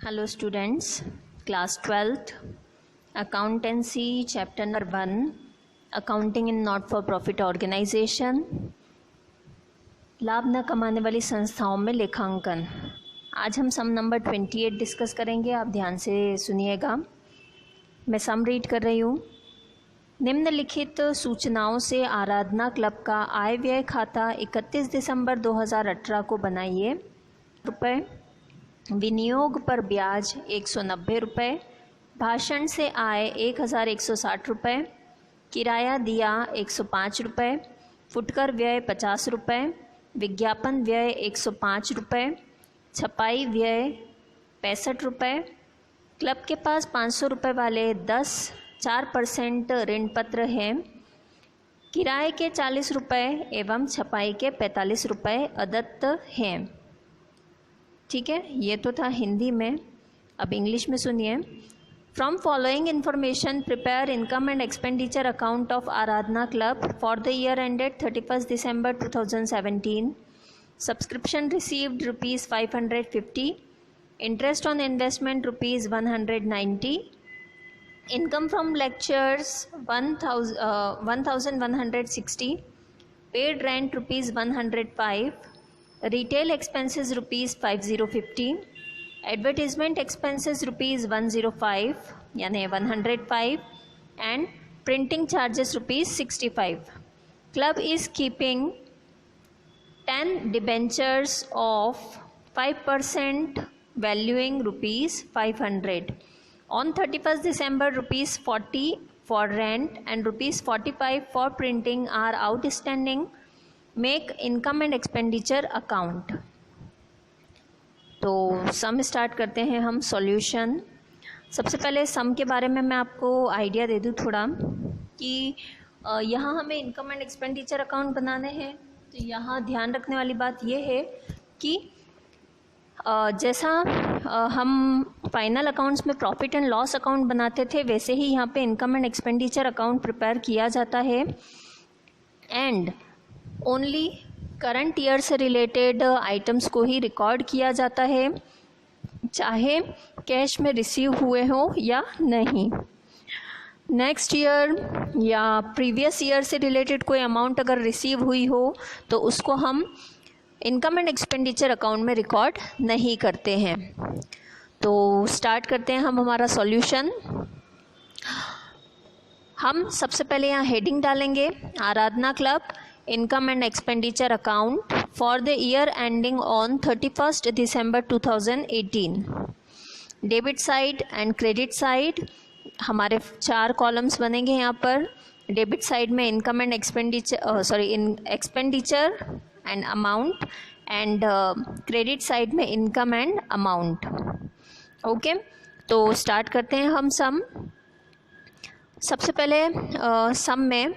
Hello students, class 12th, accountancy chapter number 1, accounting in not for profit organization, लाभ न कमाने वाली संस्थाओं में लेखांकन। आज हम सम नंबर 28 डिस्कस करेंगे। आप ध्यान से सुनिएगा, मैं सम रीड कर रही हूँ। निम्नलिखित सूचनाओं से आराधना क्लब का आय व्यय खाता 31 दिसंबर 2018 को बनाइए। रुपये विनियोग पर ब्याज 190 रुपये, भाषण से आय 1160 रुपये, किराया दिया 105 रुपये, फुटकर व्यय 50 रुपये, विज्ञापन व्यय 105 रुपये, छपाई व्यय 65 रुपये। क्लब के पास 500 रुपये वाले 4% ऋण पत्र हैं। किराए के 40 रुपये एवं छपाई के 45 रुपये अदत्त हैं। ठीक है, ये तो था हिंदी में। अब इंग्लिश में सुनिए। From following information prepare income and expenditure account of Aradhana club for the year ended 31 December 2017। Subscription received rupees 550, interest on investment rupees 190, income from lectures 1160, paid rent rupees 105, retail expenses rupees 5050, advertisement expenses rupees 105 यानी 105 and printing charges rupees 65। Club is keeping 10 debentures of 5% valuing rupees 500 on 31st December rupees 40 for rent and rupees 45 for printing are outstanding. Make income and expenditure account. तो सम start करते हैं हम solution. सबसे पहले सम के बारे में मैं आपको आइडिया दे दूँ थोड़ा कि यहाँ हमें इनकम एंड एक्सपेंडिचर अकाउंट बनाने हैं। तो यहाँ ध्यान रखने वाली बात यह है कि जैसा हम फाइनल अकाउंट्स में प्रॉफिट एंड लॉस अकाउंट बनाते थे, वैसे ही यहाँ पे income and expenditure account prepare किया जाता है। एंड ओनली करंट ईयर से रिलेटेड आइटम्स को ही रिकॉर्ड किया जाता है, चाहे कैश में रिसीव हुए हो या नहीं। नेक्स्ट ईयर या प्रीवियस ईयर से रिलेटेड कोई अमाउंट अगर रिसीव हुई हो तो उसको हम इनकम एंड एक्सपेंडिचर अकाउंट में रिकॉर्ड नहीं करते हैं। तो स्टार्ट करते हैं हम हमारा सॉल्यूशन। हम सबसे पहले यहाँ हेडिंग डालेंगे, Aradhana club income and expenditure account for the year ending on 31st December 2018। Debit side and credit side हमारे 4 कॉलम्स बनेंगे यहाँ पर। डेबिट साइड में income and expenditure and amount and credit side में इनकम एंड अमाउंट। ओके, तो start करते हैं हम सम। सबसे पहले सम में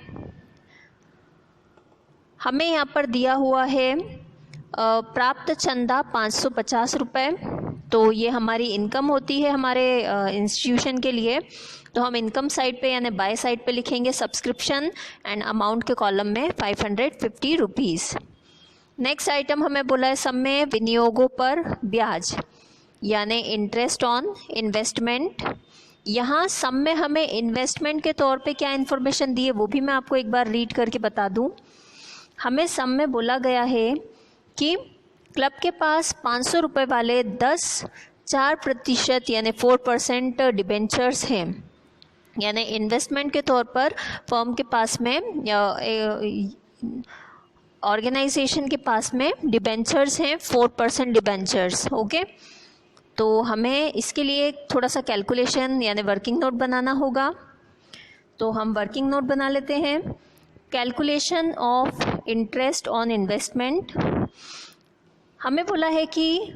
हमें यहाँ पर दिया हुआ है प्राप्त चंदा 550 रुपये। तो ये हमारी इनकम होती है हमारे इंस्टीट्यूशन के लिए। तो हम इनकम साइड पे यानी बाय साइड पे लिखेंगे सब्सक्रिप्शन एंड अमाउंट के कॉलम में 550 रुपीज़। नेक्स्ट आइटम हमें बोला है सम में विनियोगों पर ब्याज यानी इंटरेस्ट ऑन इन्वेस्टमेंट। यहाँ सम में हमें इन्वेस्टमेंट के तौर पे क्या इन्फॉर्मेशन दी है वो भी मैं आपको एक बार रीड करके बता दूँ। हमें सम में बोला गया है कि क्लब के पास 500 रुपये वाले 4% यानी 4% डिबेंचर्स हैं। यानी इन्वेस्टमेंट के तौर पर फर्म के पास में ऑर्गेनाइजेशन के पास में डिबेंचर्स हैं 4% डिबेंचर्स। ओके, तो हमें इसके लिए थोड़ा सा कैलकुलेशन यानी वर्किंग नोट बनाना होगा। तो हम वर्किंग नोट बना लेते हैं। Calculation of interest on investment. हमें बोला है कि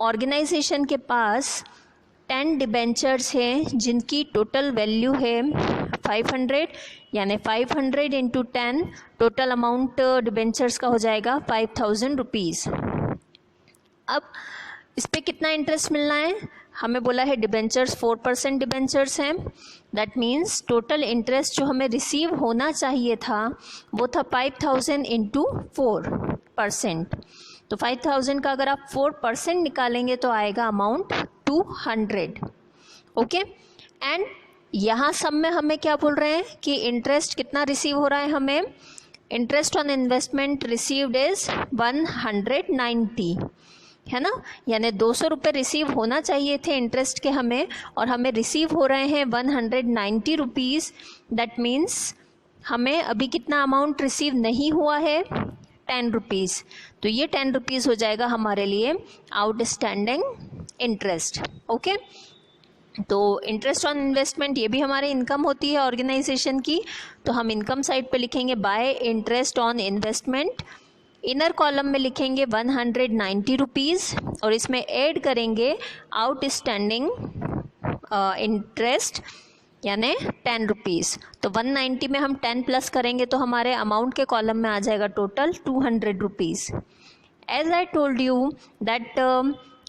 ऑर्गेनाइजेशन के पास 10 डिबेंचर्स हैं जिनकी टोटल वैल्यू है 500 यानी 500 इंटू 10 टोटल अमाउंट डिबेंचर्स का हो जाएगा 5000 रुपीज़। अब इस पर कितना इंटरेस्ट मिलना है? हमें बोला है डिबेंचर्स 4% डिबेंचर्स हैं। दैट मीन्स टोटल इंटरेस्ट जो हमें रिसीव होना चाहिए था वो था 5000 इंटू 4%। तो 5000 का अगर आप 4% निकालेंगे तो आएगा अमाउंट 200. ओके, एंड यहाँ सब में हमें क्या बोल रहे हैं कि इंटरेस्ट कितना रिसीव हो रहा है हमें. Interest on investment received is 190, है ना, यानी 200 रुपये रिसीव होना चाहिए थे इंटरेस्ट के हमें, और हमें रिसीव हो रहे हैं 190 रुपीज़. दैट मीन्स हमें अभी कितना अमाउंट रिसीव नहीं हुआ है, 10 रुपीज़. तो ये 10 रुपीज़ हो जाएगा हमारे लिए आउटस्टैंडिंग इंटरेस्ट. ओके, तो इंटरेस्ट ऑन इन्वेस्टमेंट ये भी हमारे इनकम होती है ऑर्गेनाइजेशन की. तो हम इनकम साइड पे लिखेंगे bye interest on investment. Inner column में लिखेंगे 190 रुपीज़ और इसमें ऐड करेंगे आउटस्टैंडिंग इंटरेस्ट यानी 10 रुपीज़. तो 190 में हम 10 प्लस करेंगे तो हमारे अमाउंट के कॉलम में आ जाएगा total 200 rupees. As I told you that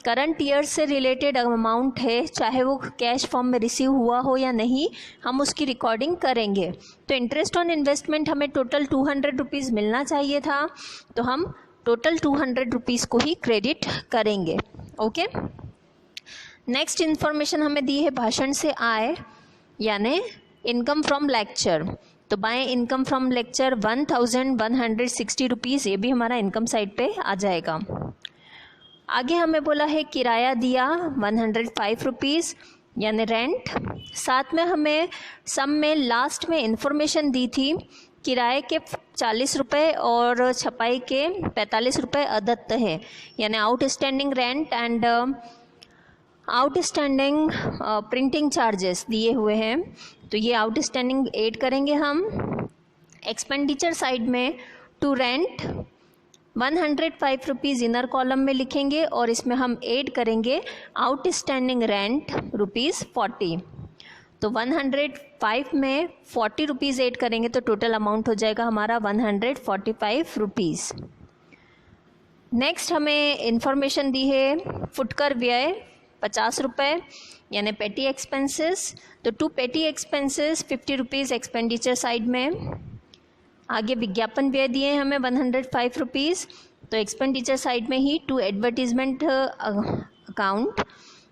current year से रिलेटेड अमाउंट है, चाहे वो कैश फॉर्म में रिसीव हुआ हो या नहीं, हम उसकी रिकॉर्डिंग करेंगे. तो इंटरेस्ट ऑन इन्वेस्टमेंट हमें टोटल 200 रुपीज़ मिलना चाहिए था, तो हम टोटल 200 रुपीज़ को ही क्रेडिट करेंगे. ओके, नेक्स्ट इन्फॉर्मेशन हमें दी है भाषण से आय यानी इनकम फ्रॉम लेक्चर. तो by income from lecture 1160 rupees, ये भी हमारा इनकम साइड पे आ जाएगा. आगे हमें बोला है किराया दिया 105 रुपीज़ यानी रेंट. साथ में हमें सम में लास्ट में इंफॉर्मेशन दी थी किराए के 40 रुपये और छपाई के 45 रुपये अदत्त है, यानी outstanding rent and outstanding printing charges दिए हुए हैं. तो ये आउटस्टैंडिंग ऐड करेंगे हम. एक्सपेंडिचर साइड में to rent 105 rupees inner column में लिखेंगे और इसमें हम ऐड करेंगे आउटस्टैंडिंग रेंट ₹40. तो 105 में 40 रुपीज़ ऐड करेंगे तो टोटल अमाउंट हो जाएगा हमारा 145 रुपीज़. नेक्स्ट हमें इंफॉर्मेशन दी है फुटकर व्यय 50 रुपये यानी पेटी एक्सपेंसेस. तो टू पेटी एक्सपेंसेस 50 रुपीज़ एक्सपेंडिचर साइड में. आगे विज्ञापन व्यय दिए हैं हमें 105 रुपीज़, तो एक्सपेंडिचर साइड में ही to advertisement account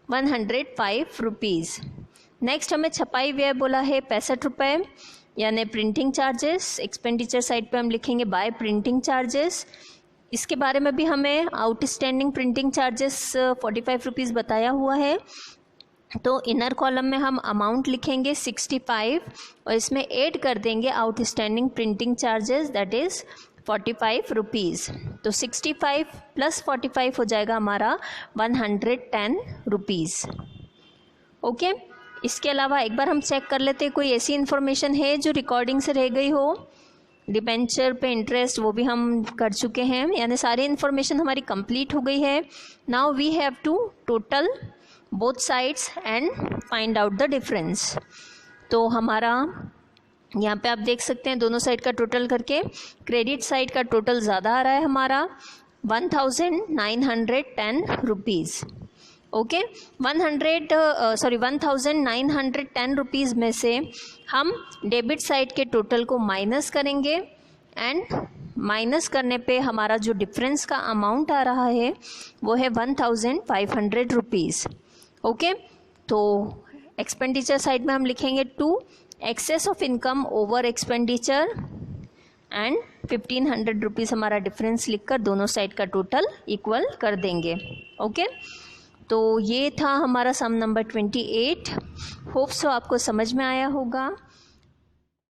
105 rupees. Next हमें छपाई व्यय बोला है 65 रुपये यानी प्रिंटिंग चार्जेस. एक्सपेंडिचर साइड पे हम लिखेंगे बाय प्रिंटिंग चार्जेस. इसके बारे में भी हमें आउटस्टैंडिंग प्रिंटिंग चार्जेस 45 रुपीज़ बताया हुआ है. तो इनर कॉलम में हम अमाउंट लिखेंगे 65 और इसमें ऐड कर देंगे outstanding printing charges that is 45 rupees. तो 65 प्लस 45 हो जाएगा हमारा 110 रुपीज़. ओके, इसके अलावा एक बार हम चेक कर लेते हैं कोई ऐसी इन्फॉर्मेशन है जो रिकॉर्डिंग से रह गई हो. डिबेंचर पे इंटरेस्ट वो भी हम कर चुके हैं, यानी सारी इन्फॉर्मेशन हमारी कंप्लीट हो गई है. Now we have to total both sides and find out the difference. तो हमारा यहाँ पे आप देख सकते हैं दोनों साइड का टोटल करके क्रेडिट साइड का टोटल ज़्यादा आ रहा है हमारा 1910 रुपीज़. ओके, 1910 रुपीज़ में से हम डेबिट साइड के टोटल को माइनस करेंगे एंड माइनस करने पे हमारा जो डिफरेंस का अमाउंट आ रहा है वो है 1500 रुपीज़. ओके, तो एक्सपेंडिचर साइड में हम लिखेंगे to excess of income over expenditure and 1500 rupees हमारा डिफरेंस लिखकर दोनों साइड का टोटल इक्वल कर देंगे. ओके, तो ये था हमारा सम नंबर 28. होप सो आपको समझ में आया होगा.